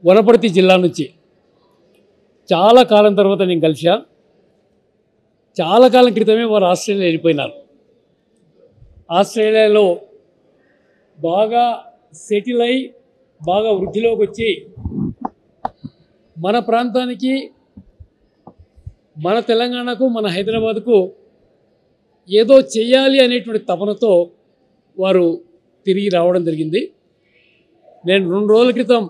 వనపర్తి జిల్లా నుంచి చాలా కాలం తర్వాత నేను కలిసా. చాలా కాలం క్రితమే వారు ఆస్ట్రేలియా వెళ్ళిపోయినారు. ఆస్ట్రేలియాలో బాగా సెటిల్ అయి బాగా వృద్ధిలోకి వచ్చి మన ప్రాంతానికి, మన తెలంగాణకు, మన హైదరాబాద్కు ఏదో చెయ్యాలి అనేటువంటి తపనతో వారు తిరిగి రావడం జరిగింది. నేను 2 రోజుల క్రితం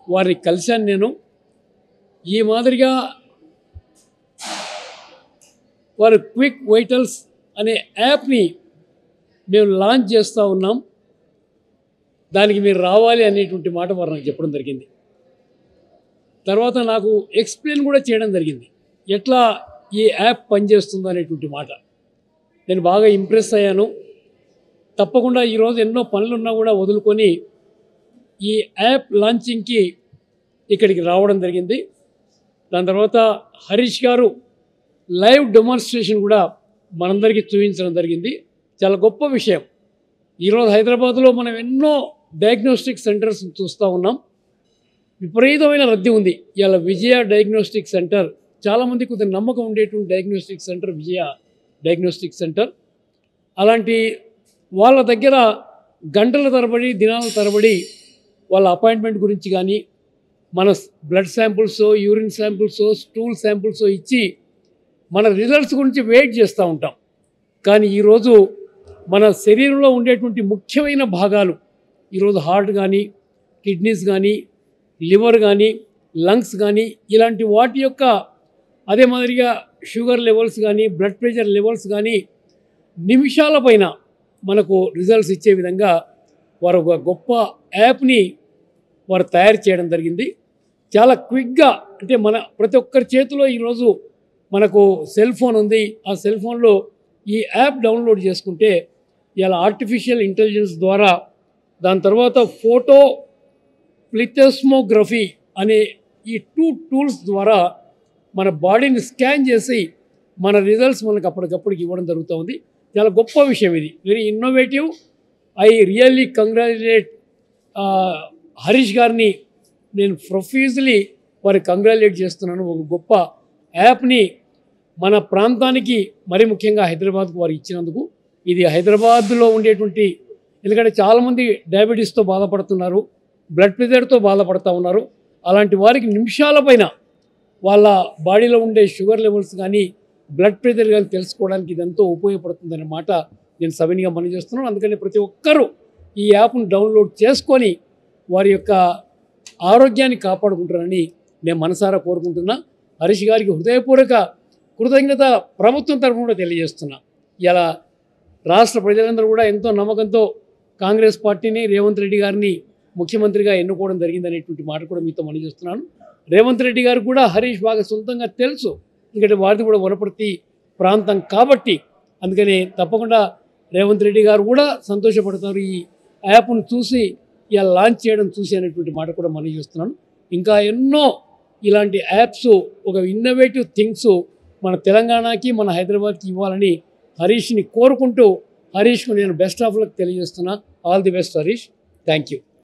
వారిని కలిశాను. నేను ఈ మాదిరిగా వారు క్విక్ వైటల్స్ అనే యాప్ని మేము లాంచ్ చేస్తూ ఉన్నాం, దానికి మీరు రావాలి అనేటువంటి మాట వారు నాకు చెప్పడం జరిగింది. తర్వాత నాకు ఎక్స్ప్లెయిన్ కూడా చేయడం జరిగింది ఎట్లా ఈ యాప్ పనిచేస్తుందో అనేటువంటి మాట. నేను బాగా ఇంప్రెస్ అయ్యాను. తప్పకుండా ఈరోజు ఎన్నో పనులున్నా కూడా వదులుకొని ఈ యాప్ లాంచింగ్కి ఇక్కడికి రావడం జరిగింది. దాని తర్వాత హరీష్ గారు లైవ్ డెమాన్స్ట్రేషన్ కూడా మనందరికీ చూపించడం జరిగింది. చాలా గొప్ప విషయం. ఈరోజు హైదరాబాద్లో మనం ఎన్నో డయాగ్నోస్టిక్ సెంటర్స్ చూస్తూ ఉన్నాం. విపరీతమైన రద్దీ ఉంది. ఇలా విజయ డయాగ్నోస్టిక్ సెంటర్, చాలామంది కొద్దిగా నమ్మకం ఉండేటువంటి డయాగ్నోస్టిక్ సెంటర్ విజయ డయాగ్నోస్టిక్ సెంటర్. అలాంటి వాళ్ళ దగ్గర గంటల తరబడి, దినాల తరబడి వాళ్ళ అపాయింట్మెంట్ గురించి కానీ, మన blood samples, urine samples, stool samples ఇచ్చి మన రిజల్ట్స్ గురించి వెయిట్ చేస్తూ ఉంటాం. కానీ ఈరోజు మన శరీరంలో ఉండేటువంటి ముఖ్యమైన భాగాలు, ఈరోజు హార్ట్ కానీ, కిడ్నీస్ కానీ, లివర్ కానీ, లంగ్స్ కానీ, ఇలాంటి వాటి యొక్క అదే మాదిరిగా షుగర్ లెవెల్స్ కానీ, బ్లడ్ ప్రెషర్ లెవెల్స్ కానీ నిమిషాల పైన మనకు రిజల్ట్స్ ఇచ్చే విధంగా వారు ఒక గొప్ప యాప్ని వారు తయారు చేయడం జరిగింది. చాలా క్విక్గా, అంటే మన ప్రతి ఒక్కరి చేతిలో ఈరోజు మనకు సెల్ ఫోన్ ఉంది. ఆ సెల్ ఫోన్లో ఈ యాప్ డౌన్లోడ్ చేసుకుంటే ఇలా ఆర్టిఫిషియల్ ఇంటెలిజెన్స్ ద్వారా, దాని తర్వాత ఫోటో ప్లిథోస్మోగ్రఫీ అనే ఈ 2 టూల్స్ ద్వారా మన బాడీని స్కాన్ చేసి మన రిజల్ట్స్ మనకు అప్పటికప్పటికి ఇవ్వడం జరుగుతూ ఉంది. చాలా గొప్ప విషయం ఇది. Very innovative. I really congratulate Harish గారిని. నేను ప్రొఫ్యూజ్లీ వారికి కంగ్రాచులేట్ చేస్తున్నాను. ఒక గొప్ప యాప్ని మన ప్రాంతానికి, మరి ముఖ్యంగా హైదరాబాద్కు వారు ఇచ్చినందుకు. ఇది హైదరాబాద్లో ఉండేటువంటి, ఎందుకంటే చాలామంది డయాబెటీస్తో బాధపడుతున్నారు, బ్లడ్ ప్రెషర్తో బాధపడుతూ ఉన్నారు. అలాంటి వారికి నిమిషాల పైన వాళ్ళ బాడీలో ఉండే షుగర్ లెవెల్స్ కానీ, బ్లడ్ ప్రెషర్ కానీ తెలుసుకోవడానికి ఇదంతా ఉపయోగపడుతుందనే మాట నేను సవినీగా మనవి చేస్తున్నాను. అందుకని ప్రతి ఒక్కరూ ఈ యాప్ను డౌన్లోడ్ చేసుకొని వారి యొక్క ఆరోగ్యాన్ని కాపాడుకుంటారని నేను మనసారా కోరుకుంటున్నా. హరీష్ గారికి హృదయపూర్వక కృతజ్ఞత ప్రభుత్వం తరఫున కూడా తెలియజేస్తున్నా. ఇలా రాష్ట్ర ప్రజలందరూ కూడా ఎంతో నమ్మకంతో కాంగ్రెస్ పార్టీని, రేవంత్ రెడ్డి గారిని ముఖ్యమంత్రిగా ఎన్నుకోవడం జరిగిందనేటువంటి మాట కూడా మీతో మనవి చేస్తున్నాను. రేవంత్ రెడ్డి గారు కూడా హరీష్ బాగా సొంతంగా తెలుసు, ఎందుకంటే వారిది కూడా వనపర్తి ప్రాంతం కాబట్టి. అందుకని తప్పకుండా రేవంత్ రెడ్డి గారు కూడా సంతోషపడతారు ఈ యాప్ను చూసి, ఇలా లాంచ్ చేయడం చూసి అనేటువంటి మాట కూడా మనవి చేస్తున్నాను. ఇంకా ఎన్నో ఇలాంటి యాప్స్, ఒక ఇన్నోవేటివ్ థింగ్స్ మన తెలంగాణకి, మన హైదరాబాద్కి ఇవ్వాలని హరీష్ని కోరుకుంటూ, హరీష్కు నేను బెస్ట్ ఆఫ్ లక్ తెలియజేస్తున్నా. All the best Harish. Thank you.